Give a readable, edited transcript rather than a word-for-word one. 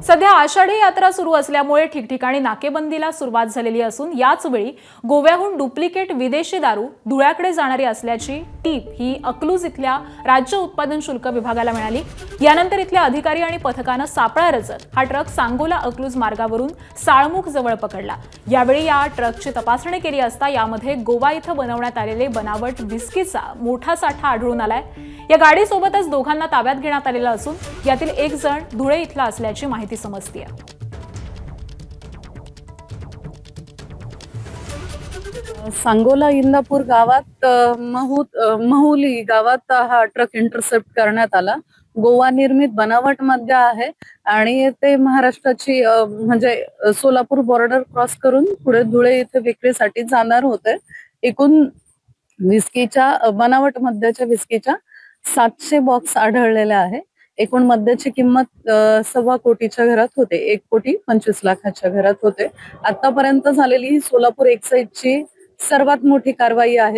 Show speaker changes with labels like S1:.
S1: सध्या आषाढी यात्रा सुरू असल्यामुळे ठिकठिकाणी नाकेबंदीला सुरुवात झालेली असून याच वेळी गोव्याहून डुप्लिकेट विदेशी दारू धुळ्याकडे जाणारी असल्याची टीप ही अकलूज इथल्या राज्य उत्पादन शुल्क विभागाला मिळाली। यानंतर इथल्या अधिकारी आणि पथकानं सापळा रचत हा ट्रक सांगोला अकलूज मार्गावरून साळमुख जवळ पकडला। यावेळी या ट्रकची तपासणी केली असता यामध्ये गोवा इथं बनवण्यात आलेले बनावट विस्कीचा मोठा साठा आढळून आलाय। या गाडीसोबतच दोघांना ताब्यात घेण्यात आलेलं असून यातील एक जण धुळे इथला असल्याची माहिती समजते।
S2: सांगोला इंदापूर गावात महुली गावात हा ट्रक इंटरसेप्ट करण्यात आला। गोवा निर्मित बनावट मद्य आहे आणि ते महाराष्ट्राची म्हणजे सोलापूर बॉर्डर क्रॉस करून पुढे धुळे इथे विक्रीसाठी जाणार होते। एकूण विस्कीच्या बनावट मद्याच्या विस्कीच्या 700 बॉक्स आढळलेले आहे। एकूण मद्याची किंमत 1.25 कोटीच्या घरात होते, 1,25,00,000च्या घरात होते। आतापर्यंत झालेली ही सोलापूर एक्साईजची सर्वात मोठी कारवाई आहे।